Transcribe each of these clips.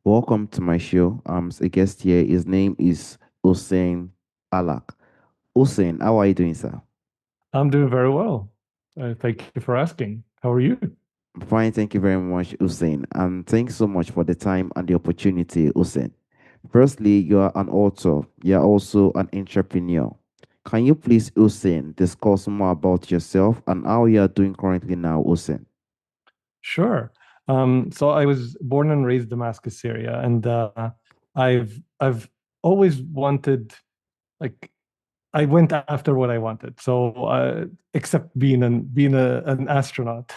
Welcome to my show. A guest here. His name is Hussein Hallak. Hussein, how are you doing, sir? I'm doing very well. Thank you for asking. How are you? Fine, thank you very much, Hussein. And thanks so much for the time and the opportunity, Hussein. Firstly, you are an author. You are also an entrepreneur. Can you please, Hussein, discuss more about yourself and how you are doing currently now, Hussein? Sure. So I was born and raised Damascus, Syria, and I've always wanted, like, I went after what I wanted. So except being an astronaut,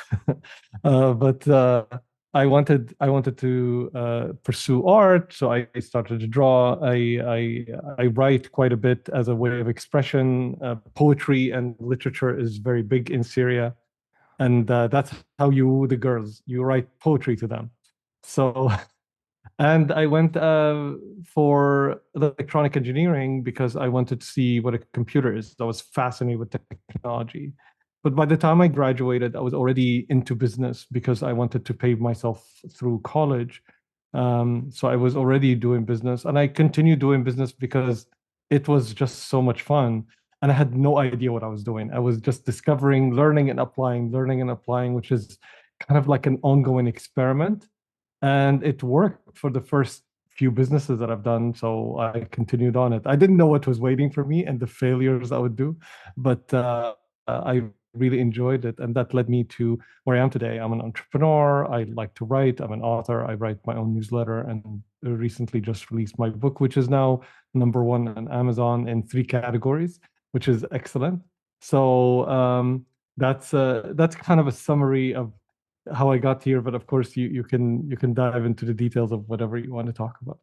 but I wanted to pursue art. So I started to draw. I write quite a bit as a way of expression. Poetry and literature is very big in Syria, and that's how you woo the girls. You write poetry to them. So and I went for electronic engineering because I wanted to see what a computer is. I was fascinated with technology. But by the time I graduated, I was already into business because I wanted to pay myself through college. So I was already doing business, and I continued doing business because it was just so much fun. And I had no idea what I was doing. I was just discovering, learning and applying, which is kind of like an ongoing experiment, and it worked for the first few businesses that I've done. So I continued on it. I didn't know what was waiting for me and the failures I would do, but I really enjoyed it. And that led me to where I am today. I'm an entrepreneur. I like to write. I'm an author. I write my own newsletter and recently just released my book, which is now number one on Amazon in three categories, which is excellent. So that's kind of a summary of how I got here, but of course you can dive into the details of whatever you want to talk about.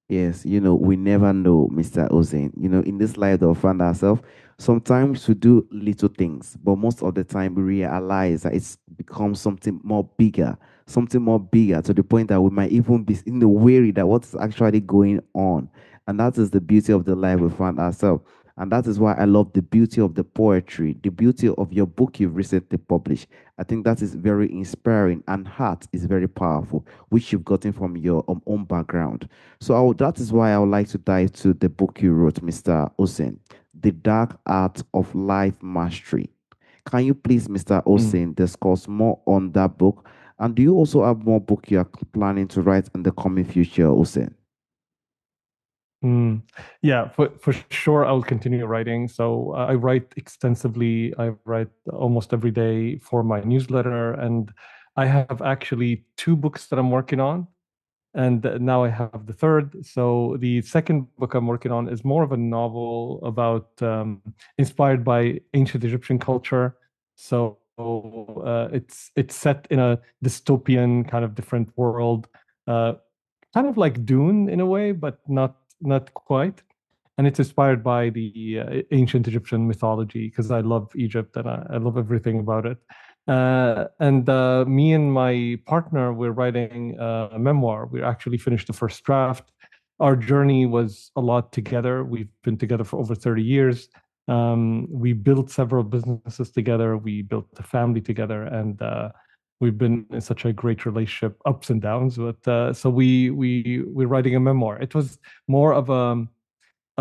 Yes, we never know, Mr. Ozen. In this life that we find ourselves, sometimes we do little things, but most of the time we realize that it's become something more bigger to the point that we might even be weary that what's actually going on. And that is the beauty of the life we find ourselves. And that is why I love the beauty of the poetry, the beauty of your book you've recently published. I think that is very inspiring, and heart is very powerful, which you've gotten from your own background. So that is why I would like to dive to the book you wrote, Mr. Hussein, The Dark Art of Life Mastery. Can you please, Mr. Mm. Hussein, discuss more on that book? And do you also have more book you are planning to write in the coming future, Hussein? Mm. Yeah, for sure, I'll continue writing. So I write extensively. I write almost every day for my newsletter, and I have actually two books that I'm working on, and now I have the third. So the second book I'm working on is more of a novel about inspired by ancient Egyptian culture. So it's set in a dystopian kind of different world, uh, kind of like Dune in a way, but not quite. And it's inspired by the ancient Egyptian mythology because I love Egypt and I love everything about it. And me and my partner, we're writing a memoir. We actually finished the first draft. Our journey was a lot together. We've been together for over 30 years. We built several businesses together. We built a family together, and we've been in such a great relationship, ups and downs. But so we're writing a memoir. It was more of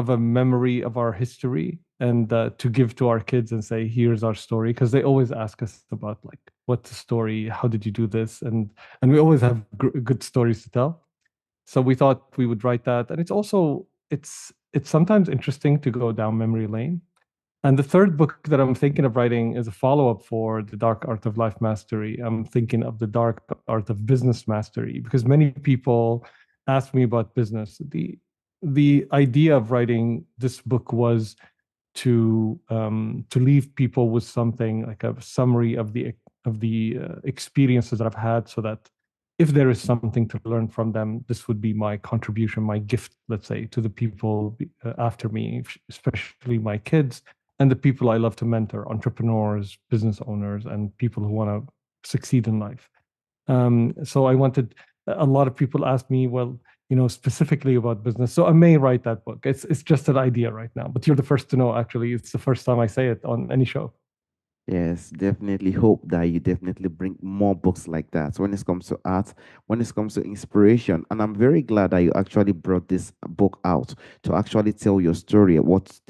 a memory of our history, and to give to our kids and say, here's our story, because they always ask us about, like, what's the story, how did you do this, and we always have good stories to tell. So we thought we would write that. And it's sometimes interesting to go down memory lane. And the third book that I'm thinking of writing is a follow-up for The Dark Art of Life Mastery. I'm thinking of The Dark Art of Business Mastery because many people ask me about business. The idea of writing this book was to leave people with something like a summary of the experiences that I've had, so that if there is something to learn from them, this would be my contribution, my gift, let's say, to the people after me, especially my kids and the people I love to mentor, entrepreneurs, business owners, and people who want to succeed in life. So I wanted, a lot of people ask me, well, specifically about business. So I may write that book. It's just an idea right now, but you're the first to know, actually. It's the first time I say it on any show. Yes, definitely hope that you definitely bring more books like that when it comes to art, when it comes to inspiration. And I'm very glad that you actually brought this book out to actually tell your story, what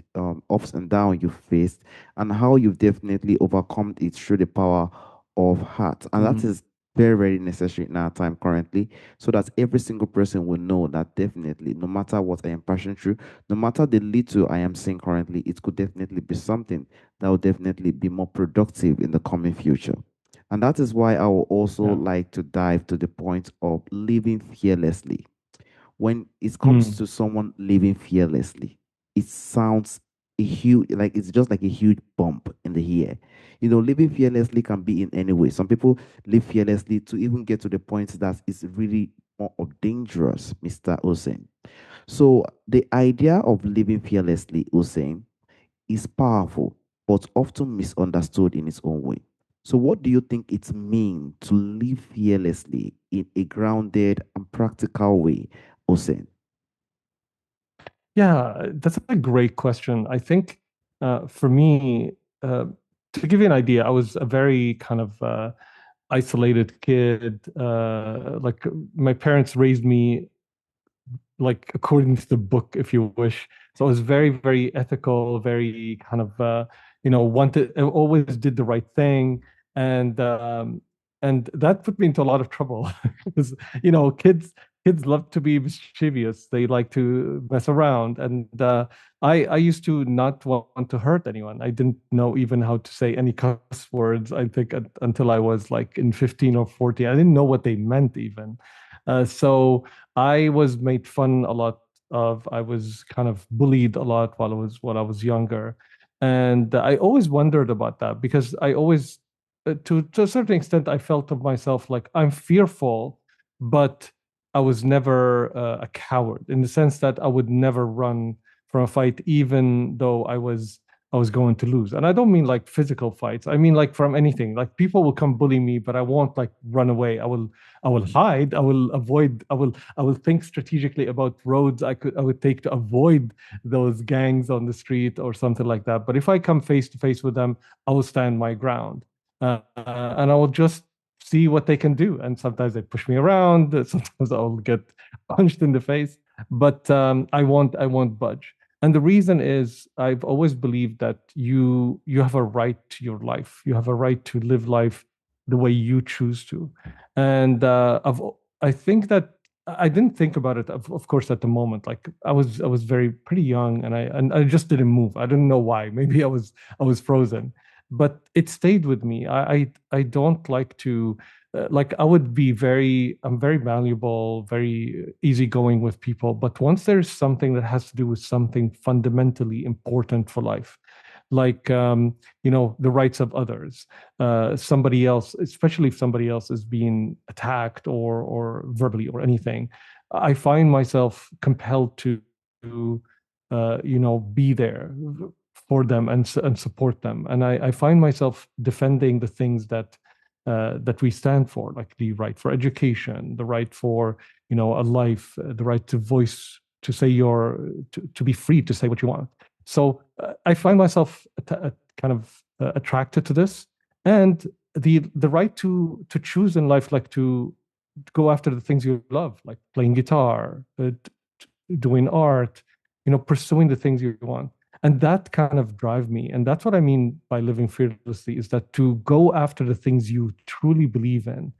ups and downs you faced, and how you've definitely overcome it through the power of heart. And that Mm, is very, very necessary in our time currently, so that every single person will know that definitely, no matter what I am passing through, no matter the little I am seeing currently, it could definitely be something that will definitely be more productive in the coming future. And that is why I will also yeah. like to dive to the point of living fearlessly. When it comes Mm, to someone living fearlessly, it sounds a huge, like it's just like a huge bump in the ear. You know, living fearlessly can be in any way. Some people live fearlessly to even get to the point that it's really more of dangerous, Mr. Hussein. So the idea of living fearlessly, Hussein, is powerful but often misunderstood in its own way. So, what do you think it means to live fearlessly in a grounded and practical way, Osen? yeah, that's a great question. I think for me, uh, to give you an idea, I was a very kind of isolated kid. Like my parents raised me like according to the book, if you wish. So it was very, very ethical, very kind of wanted always did the right thing, and that put me into a lot of trouble because kids love to be mischievous. They like to mess around, and I used to not want to hurt anyone. I didn't know even how to say any cuss words. I think until I was like in 15 or 14, I didn't know what they meant even. So I was made fun a lot of. I was kind of bullied a lot while I was younger, and I always wondered about that because I always, to a certain extent, I felt of myself like I'm fearful, but I was never a coward in the sense that I would never run from a fight, even though I was going to lose. And I don't mean like physical fights. I mean like from anything. Like people will come bully me, but I won't like run away. I will hide. I will avoid. I will think strategically about roads I would take to avoid those gangs on the street or something like that. But if I come face to face with them, I will stand my ground, and I will just see what they can do. And sometimes they push me around. Sometimes I'll get punched in the face, but I won't budge. And the reason is I've always believed that you have a right to your life. You have a right to live life the way you choose to. And I think that I didn't think about it, of course, at the moment. Like I was very pretty young, and I just didn't move. I didn't know why. Maybe I was frozen, but it stayed with me. I don't like to. Like I would be I'm very malleable, very easygoing with people. But once there's something that has to do with something fundamentally important for life, like the rights of others, somebody else, especially if somebody else is being attacked or verbally or anything, I find myself compelled to be there for them and support them. And I find myself defending the things that we stand for, like the right for education, the right for a life, the right to voice, to say to be free to say what you want. So I find myself kind of attracted to this, and the right to choose in life, like to go after the things you love, like playing guitar, doing art, pursuing the things you want. And that kind of drive me. And that's what I mean by living fearlessly, is that to go after the things you truly believe in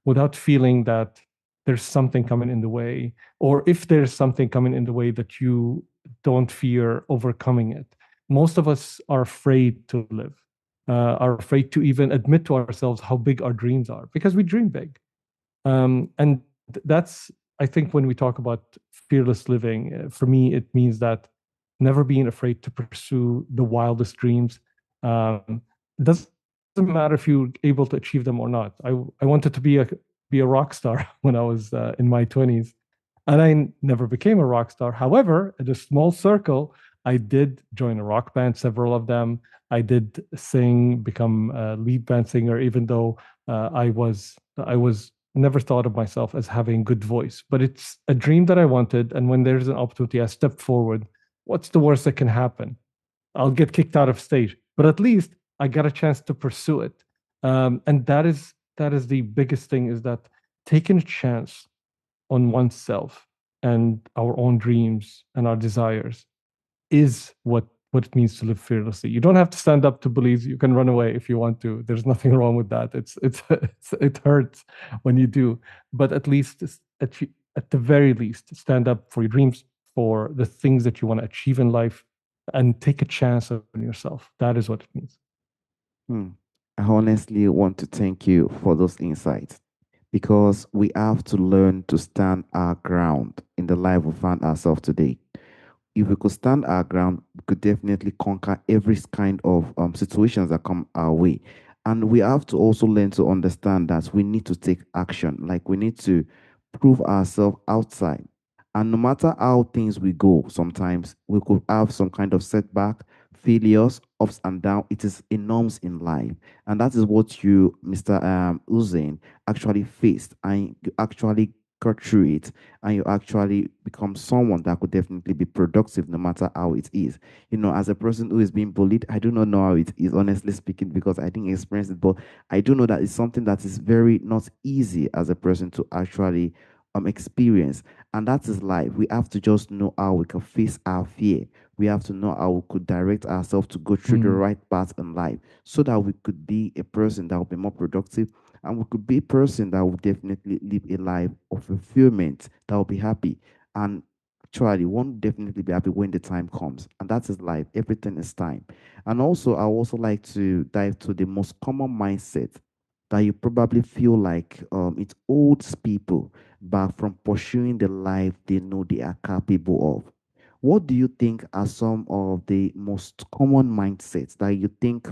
without feeling that there's something coming in the way, or if there's something coming in the way, that you don't fear overcoming it. Most of us are afraid to live, are afraid to even admit to ourselves how big our dreams are because we dream big. And that's, I think, when we talk about fearless living, for me, it means that never being afraid to pursue the wildest dreams. It doesn't matter if you're able to achieve them or not. I wanted to be a rock star when I was in my 20s, and I never became a rock star. However, in a small circle, I did join a rock band, several of them. I did sing, become a lead band singer, even though I was never thought of myself as having good voice. But it's a dream that I wanted, and when there's an opportunity, I step forward. What's the worst that can happen? I'll get kicked out of stage, but at least I got a chance to pursue it. And that is the biggest thing, is that taking a chance on oneself and our own dreams and our desires is what it means to live fearlessly. You don't have to stand up to bullies. You can run away if you want to. There's nothing wrong with that. It hurts when you do, but at least at the very least, stand up for your dreams, for the things that you want to achieve in life, and take a chance on yourself. That is what it means. Hmm. I honestly want to thank you for those insights because we have to learn to stand our ground in the life we find ourselves today. If we could stand our ground, we could definitely conquer every kind of situations that come our way. And we have to also learn to understand that we need to take action, like we need to prove ourselves outside. And no matter how things we go, sometimes we could have some kind of setback, failures, ups and downs. It is enormous in life. And that is what you, Mr. Hussein, actually faced. And you actually got through it, and you actually become someone that could definitely be productive no matter how it is. As a person who is being bullied, I do not know how it is, honestly speaking, because I didn't experience it, but I do know that it's something that is very not easy as a person to actually experience. And that is life. We have to just know how we can face our fear. We have to know how we could direct ourselves to go through the Mm, right path in life so that we could be a person that will be more productive, and we could be a person that will definitely live a life of fulfillment, that will be happy. And actually, one will definitely be happy when the time comes. And that is life. Everything is time. And also, I would also like to dive to the most common mindset that you probably feel like it holds people back from pursuing the life they know they are capable of. What do you think are some of the most common mindsets that you think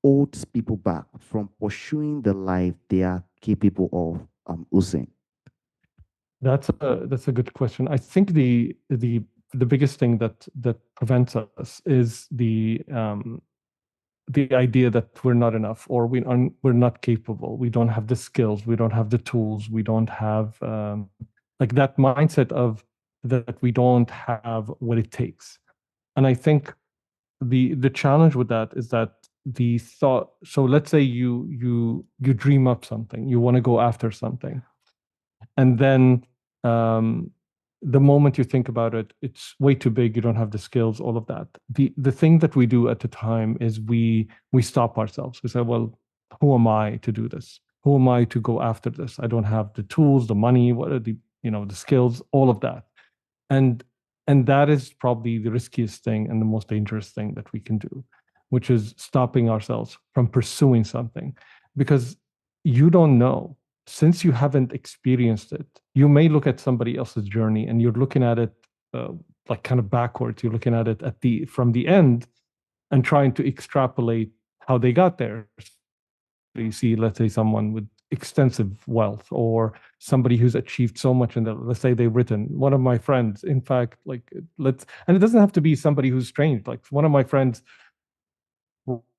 holds people back from pursuing the life they are capable of, Hussein? that's a good question. I think the biggest thing that prevents us is the idea that we're not enough, or we're not capable. We don't have the skills. We don't have the tools. We don't have like that mindset of that we don't have what it takes. And I think the challenge with that is that the thought. So let's say you dream up something. You want to go after something, and then um, the moment you think about it, it's way too big. You don't have the skills, all of that. The thing that we do at the time is we stop ourselves. We say, well, who am I to do this? Who am I to go after this? I don't have the tools, the money, what are the skills, all of that. And and that is probably the riskiest thing and the most dangerous thing that we can do, which is stopping ourselves from pursuing something, because you don't know, since you haven't experienced it. You may look at somebody else's journey and you're looking at it uh, like kind of backwards. You're looking at it at the from the end and trying to extrapolate how they got there. You see, let's say, someone with extensive wealth, or somebody who's achieved so much in the, let's say they've written. One of my friends, in fact, like, let's, and it doesn't have to be somebody who's strange. Like, one of my friends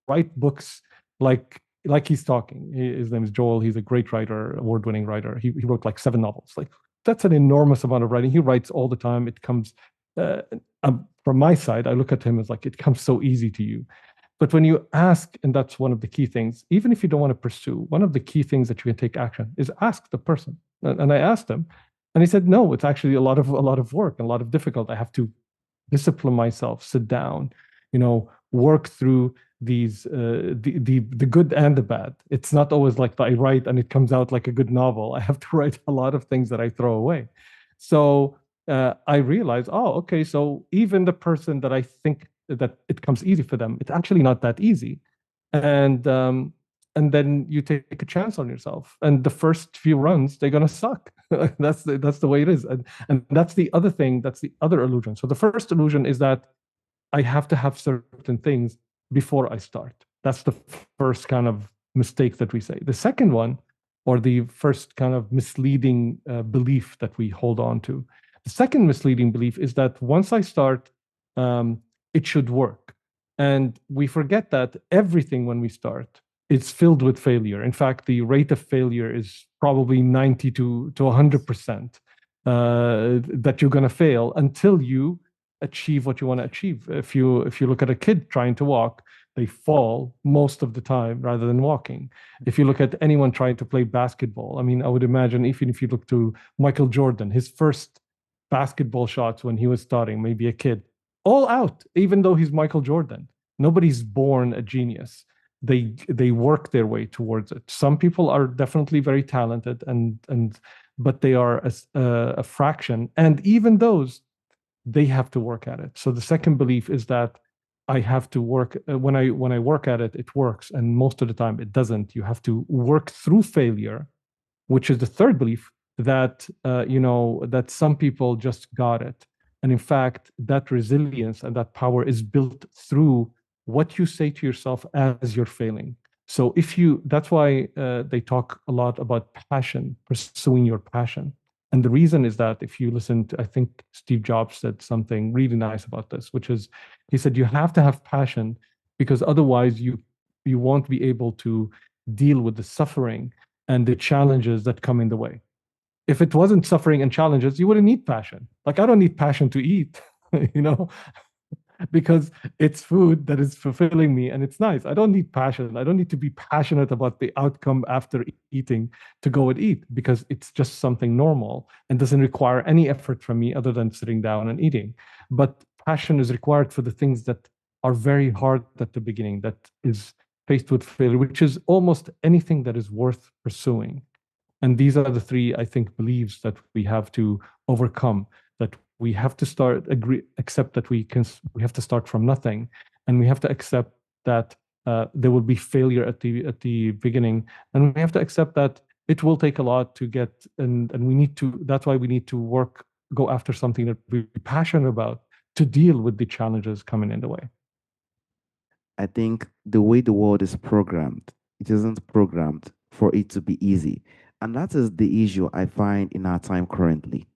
write books like he's talking. His name is Joel. He's a great writer, award-winning writer. He wrote like 7 novels. Like, that's an enormous amount of writing. He writes all the time. It comes uh, from my side. I look at him as like, it comes so easy to you. But when you ask, and that's one of the key things, even if you don't want to pursue, one of the key things that you can take action is ask the person. And I asked him, and he said, no, it's actually a lot of work and a lot of difficult. I have to discipline myself, sit down, work through these the good and the bad. It's not always like I write and it comes out like a good novel. I have to write a lot of things that I throw away. So I realized, oh, okay, so even the person that I think that it comes easy for them, it's actually not that easy. And then you take a chance on yourself, and the first few runs they're gonna suck. That's the way it is. And that's the other thing. That's the other illusion. So the first illusion is that I have to have certain things before I start. That's the first kind of mistake that we say. The second one, or the first kind of misleading belief that we hold on to. The second misleading belief is that once I start, um, it should work. And we forget that everything when we start is filled with failure. In fact, the rate of failure is probably 90 to 100% that you're going to fail until you achieve what you want to achieve. If you look at a kid trying to walk, they fall most of the time rather than walking. If you look at anyone trying to play basketball, I mean, I would imagine even if you look to Michael Jordan, his first basketball shots when he was starting, maybe a kid, all out, even though he's Michael Jordan. Nobody's born a genius. They work their way towards it. Some people are definitely very talented and but they are a fraction. And even those, they have to work at it. So the second belief is that I have to work when I work at it, it works, and most of the time it doesn't. You have to work through failure, which is the third belief that that some people just got it, and in fact, that resilience and that power is built through what you say to yourself as you're failing. So if you, that's why they talk a lot about passion, pursuing your passion. And the reason is that if you listen to, I think Steve Jobs said something really nice about this, which is he said you have to have passion because otherwise you won't be able to deal with the suffering and the challenges that come in the way. If it wasn't suffering and challenges, you wouldn't need passion. Like I don't need passion to eat, you know, because it's food that is fulfilling me and it's nice. I don't need passion. I don't need to be passionate about the outcome after eating to go and eat because it's just something normal and doesn't require any effort from me other than sitting down and eating. But passion is required for the things that are very hard at the beginning, that is faced with failure, which is almost anything that is worth pursuing. And these are the three, I think, beliefs that we have to overcome. That we have to accept that we have to start from nothing, and we have to accept that there will be failure at the beginning, and we have to accept that it will take a lot to get, and we need to. That's why we need to go after something that we're passionate about to deal with the challenges coming in the way. I think the way the world is programmed, it isn't programmed for it to be easy. And that is the issue I find in our time currently.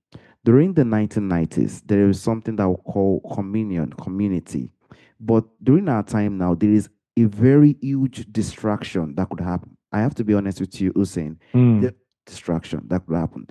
During the 1990s, there is something that we call communion, community. But during our time now, there is a very huge distraction that could happen. I have to be honest with you, Hussein. The Mm, distraction that could happen.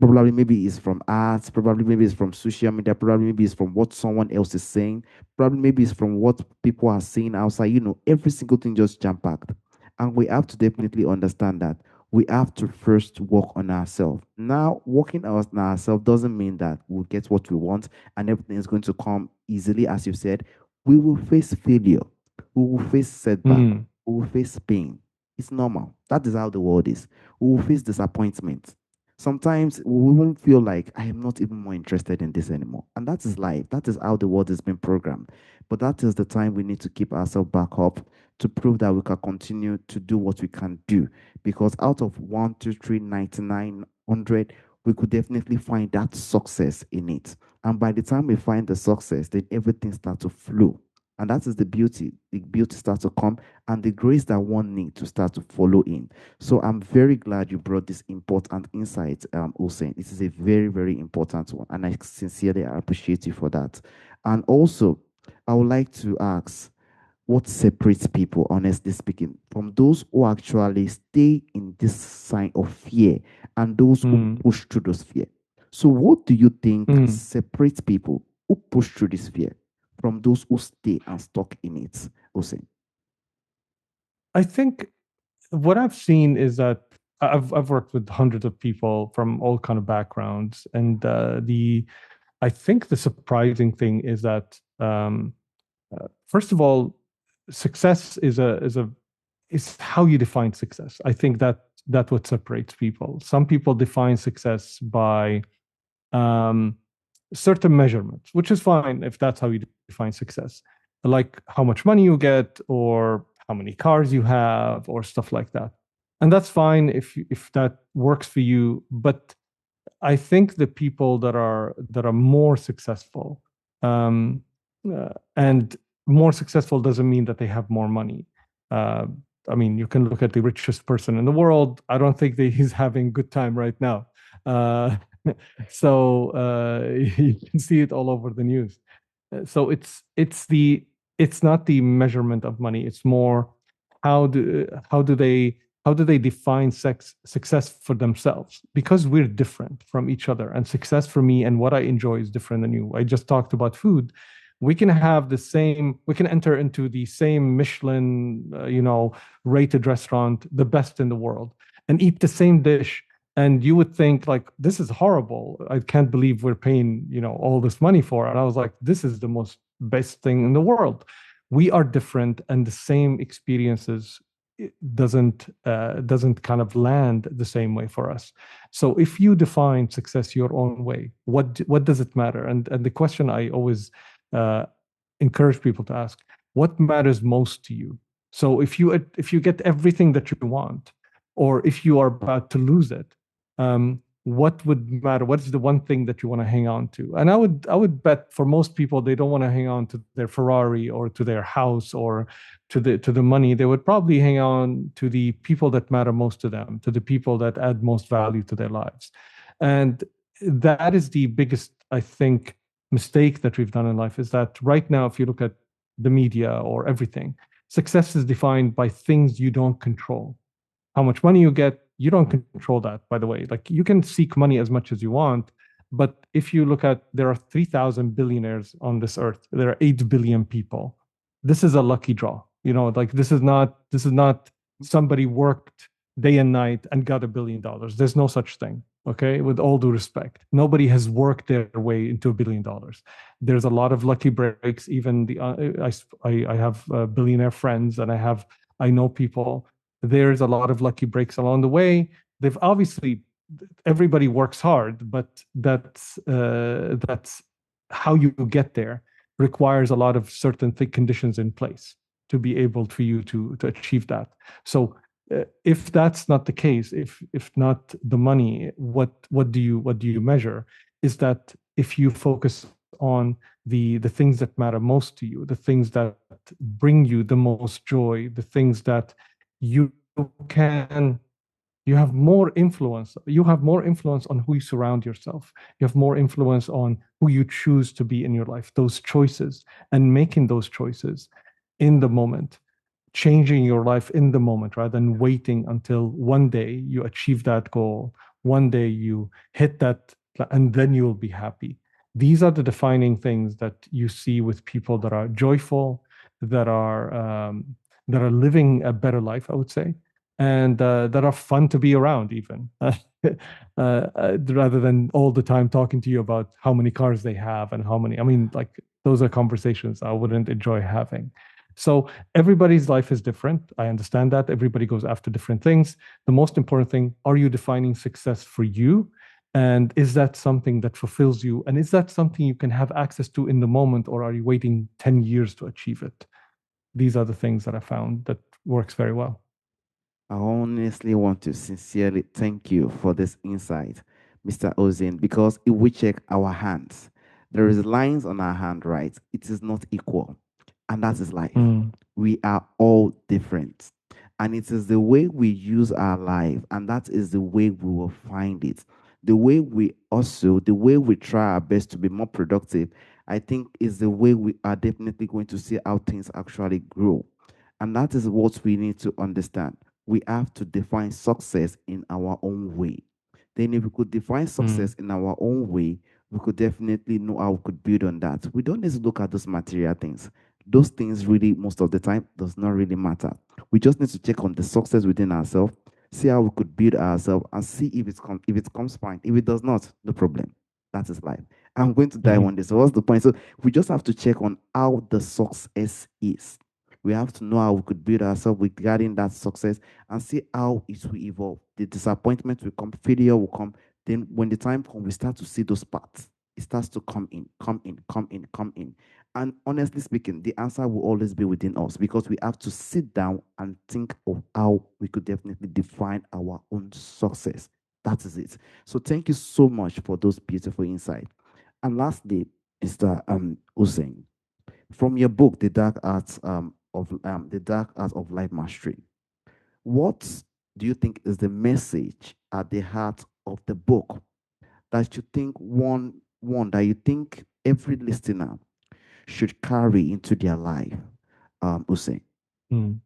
Probably maybe it's from ads, probably maybe it's from social media, probably maybe it's from what someone else is saying, probably maybe it's from what people are saying outside. Every single thing just jam packed. And we have to definitely understand that we have to first work on ourselves. Now, working on ourselves doesn't mean that we'll get what we want and everything is going to come easily, as you said. We will face failure, we will face setback, mm, we will face pain. It's normal. That is how the world is. We will face disappointment. Sometimes we won't feel like I am not even more interested in this anymore. And that is life. That is how the world has been programmed. But that is the time we need to keep ourselves back up to prove that we can continue to do what we can do. Because out of 1, 2, 3, 99, 100, we could definitely find that success in it. And by the time we find the success, then everything starts to flow. And that is the beauty. The beauty starts to come and the grace that one needs to start to follow in. So I'm very glad you brought this important insight, Hussein. This is a very, very important one, and I sincerely appreciate you for that. And also, I would like to ask, what separates people, honestly speaking, from those who actually stay in this sign of fear and those who mm, push through those fear? So, what do you think mm. separates people who push through this fear from those who stay and stuck in it, Hussein? I think what I've seen is that I've worked with hundreds of people from all kind of backgrounds, and the I think the surprising thing is that first of all, success is how you define success. I think that what separates people. Some people define success by um, certain measurements, which is fine if that's how you define success, like how much money you get or how many cars you have or stuff like that. And that's fine if that works for you. But I think the people that are more successful, and more successful doesn't mean that they have more money. Uh, I mean, you can look at the richest person in the world. I don't think that he's having a good time right now. Uh, so you can see it all over the news. So it's not the measurement of money. It's more how do they define success for themselves, because we're different from each other, and success for me and what I enjoy is different than you. I just talked about food. We can have the same, we can enter into the same Michelin, rated restaurant, the best in the world, and eat the same dish. And you would think like, this is horrible. I can't believe we're paying, all this money for it. And I was like, this is the most best thing in the world. We are different, and the same experiences doesn't kind of land the same way for us. So if you define success your own way, what does it matter? And the question I always uh, encourage people to ask, what matters most to you? So if you get everything that you want, or if you are about to lose it, what would matter? What is the one thing that you want to hang on to? And I would bet for most people they don't want to hang on to their Ferrari or to their house or to the money. They would probably hang on to the people that matter most to them, to the people that add most value to their lives. And that is the biggest, I think, mistake that we've done in life, is that right now, if you look at the media or everything, success is defined by things you don't control. How much money you get, you don't control that, by the way. Like, you can seek money as much as you want, but if you look at, there are 3,000 billionaires on this earth, there are 8 billion people. This is a lucky draw. Like, this is not somebody worked day and night and got $1 billion. There's no such thing. Okay, with all due respect, nobody has worked their way into $1 billion. There's a lot of lucky breaks. Even I have billionaire friends, and I know people. There's a lot of lucky breaks along the way. They've obviously, everybody works hard, but that's how you get there, requires a lot of certain conditions in place to be able for you to achieve that. So if that's not the case, if not the money, what do you measure? Is that if you focus on the things that matter most to you, the things that bring you the most joy, the things that you can you have more influence on who you surround yourself. You have more influence on who you choose to be in your life, those choices, and making those choices in the moment, changing your life in the moment rather than waiting until one day you achieve that goal, one day you hit that, and then you'll be happy. These are the defining things that you see with people that are joyful, that are living a better life, I would say, and that are fun to be around, even rather than all the time talking to you about how many cars they have and how many. I mean, like, those are conversations I wouldn't enjoy having. So everybody's life is different. I understand that. Everybody goes after different things. The most important thing, are you defining success for you? And is that something that fulfills you? And is that something you can have access to in the moment, or are you waiting 10 years to achieve it? These are the things that I found that works very well. I honestly want to sincerely thank you for this insight, Mr. Ozin, because if we check our hands, there is lines on our hand, right? It is not equal. And that is life. Mm, We are all different. And it is the way we use our life, and that is the way we will find it. The way we try our best to be more productive, I think is the way we are definitely going to see how things actually grow. And that is what we need to understand. We have to define success in our own way. Then, if we could define mm, success in our own way, we could definitely know how we could build on that. We don't need to look at those material things. Those things really, most of the time, does not really matter. We just need to check on the success within ourselves, see how we could build ourselves, and see if it comes fine. If it does not, no problem. That is life. I'm going to die mhm, one day. So what's the point? So we just have to check on how the success is. We have to know how we could build ourselves regarding that success and see how it will evolve. The disappointment will come, failure will come. Then when the time comes, we start to see those parts. It starts to come in, come in, come in, come in. And honestly speaking, the answer will always be within us, because we have to sit down and think of how we could definitely define our own success. That is it. So thank you so much for those beautiful insights. And lastly, Mr. Hussein, from your book, The Dark Art of Life Mastery, what do you think is the message at the heart of the book that you think one that you think every listener should carry into their life, Hussein? mm.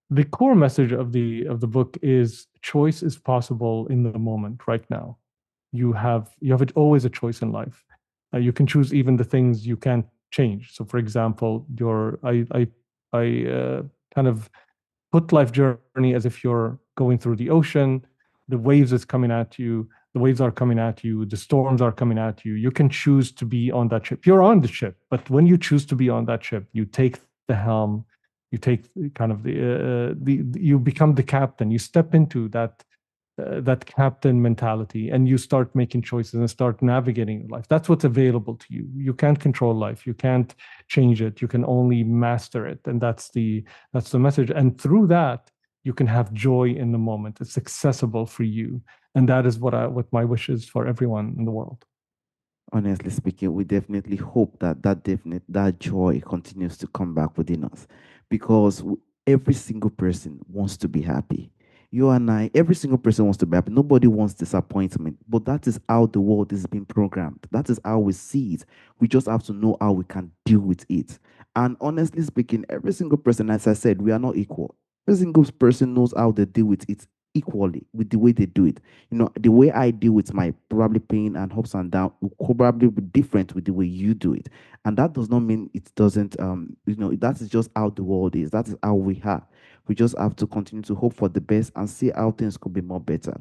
The core message of the book is choice is possible in the moment right now. You have always a choice in life. You can choose even the things you can't change. So, for example, I kind of put life journey as if you're going through the ocean. The waves is coming at you. The waves are coming at you. The storms are coming at you. You can choose to be on that ship. You're on the ship, but when you choose to be on that ship, you take the helm. You take kind of the you become the captain. You step into that captain mentality, and you start making choices and start navigating your life. That's what's available to you. You can't control life. You can't change it. You can only master it, and that's the message. And through that, you can have joy in the moment. It's accessible for you, and that is what my wish is for everyone in the world. Honestly speaking, we definitely hope that that joy continues to come back within us, because every single person wants to be happy. You and I, every single person wants to be happy. Nobody wants disappointment, but that is how the world is being programmed. That is how we see it. We just have to know how we can deal with it. And honestly speaking, every single person, as I said, we are not equal. Every single person knows how they deal with it equally with the way they do it. The way I deal with my probably pain and ups and down will probably be different with the way you do it. And that does not mean it doesn't, that is just how the world is. That is how we are. We just have to continue to hope for the best and see how things could be more better.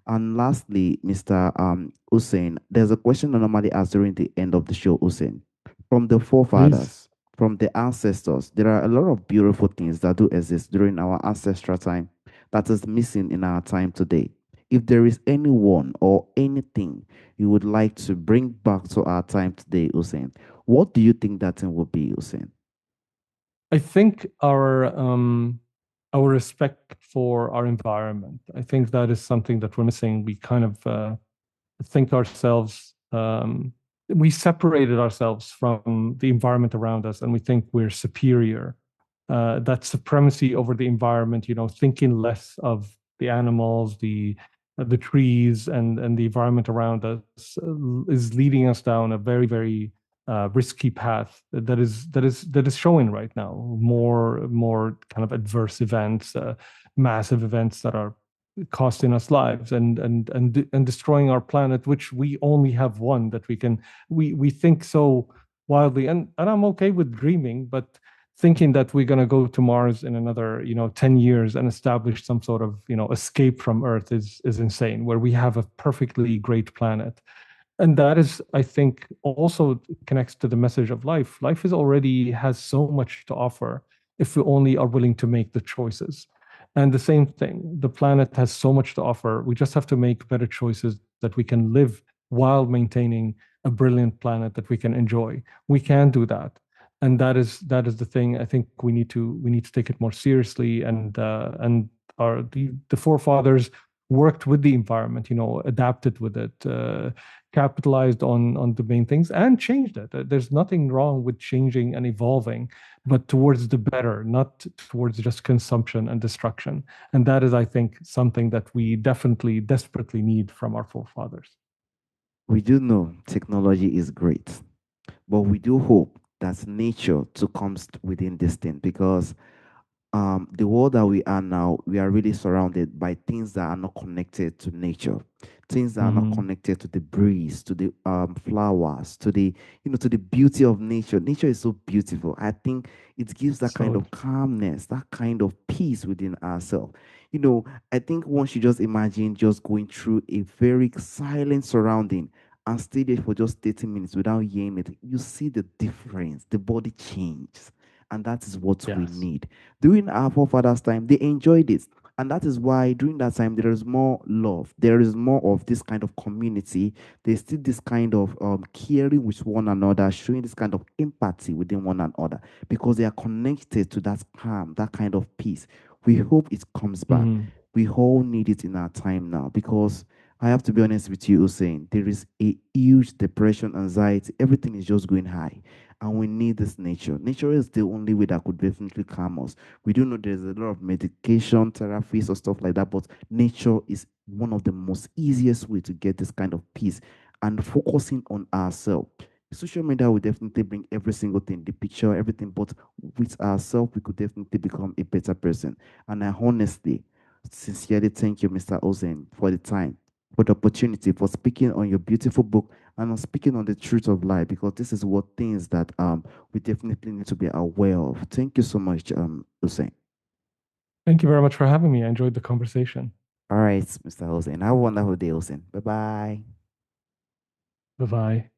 And lastly, Mr. Hussein, there's a question I normally ask during the end of the show, Hussein. From the Please. forefathers, from the ancestors, there are a lot of beautiful things that do exist during our ancestral time that is missing in our time today. If there is anyone or anything you would like to bring back to our time today, Hussein, what do you think that thing would be, Hussein? I think our respect for our environment. I think that is something that we're missing. We kind of think ourselves, we separated ourselves from the environment around us, and we think we're superior. That supremacy over the environment, thinking less of the animals, the trees, and the environment around us is leading us down a very, very risky path that is showing right now. More kind of adverse events, massive events that are costing us lives and destroying our planet, which we only have one that we think so wildly. And I'm okay with dreaming, but thinking that we're going to go to Mars in another 10 years and establish some sort of escape from Earth is insane, where we have a perfectly great planet. And that is, I think, also connects to the message of life. Life is already has so much to offer if we only are willing to make the choices. And the same thing, the planet has so much to offer. We just have to make better choices that we can live while maintaining a brilliant planet that we can enjoy. We can do that. And that is the thing. I think we need to take it more seriously. And the forefathers worked with the environment, adapted with it, capitalized on the main things and changed it. There's nothing wrong with changing and evolving, but towards the better, not towards just consumption and destruction. And that is, I think, something that we definitely desperately need from our forefathers. We do know technology is great, but we do hope that nature too comes within this thing, because the world that we are now, we are really surrounded by things that are not connected to nature, things that are not Mm-hmm. connected to the breeze, to the flowers, to the to the beauty of nature. Nature is so beautiful. I think it gives that kind So, of calmness, that kind of peace within ourselves. You know, I think one should just imagine just going through a very silent surrounding and stay there for just 30 minutes without hearing it. You see the difference. The body changes. And that is what we yes. need. During our forefathers' time, they enjoyed it. And that is why during that time, there is more love. There is more of this kind of community. There's still this kind of caring with one another, showing this kind of empathy within one another, because they are connected to that calm, that kind of peace. We hope it comes back. Mm-hmm. We all need it in our time now, because I have to be honest with you, Hussein, there is a huge depression, anxiety. Everything is just going high. And we need this nature. Nature is the only way that could definitely calm us. We do know there's a lot of medication, therapies, or stuff like that, but nature is one of the most easiest way to get this kind of peace and focusing on ourselves. Social media will definitely bring every single thing, the picture, everything, but with ourselves, we could definitely become a better person. And I honestly, sincerely thank you, Mr. Ozen, for the time, for the opportunity, for speaking on your beautiful book, and on speaking on the truth of life, because this is what things that we definitely need to be aware of. Thank you so much, Hussein. Thank you very much for having me. I enjoyed the conversation. All right, Mr. Hussein. Have a wonderful day, Hussein. Bye bye. Bye bye.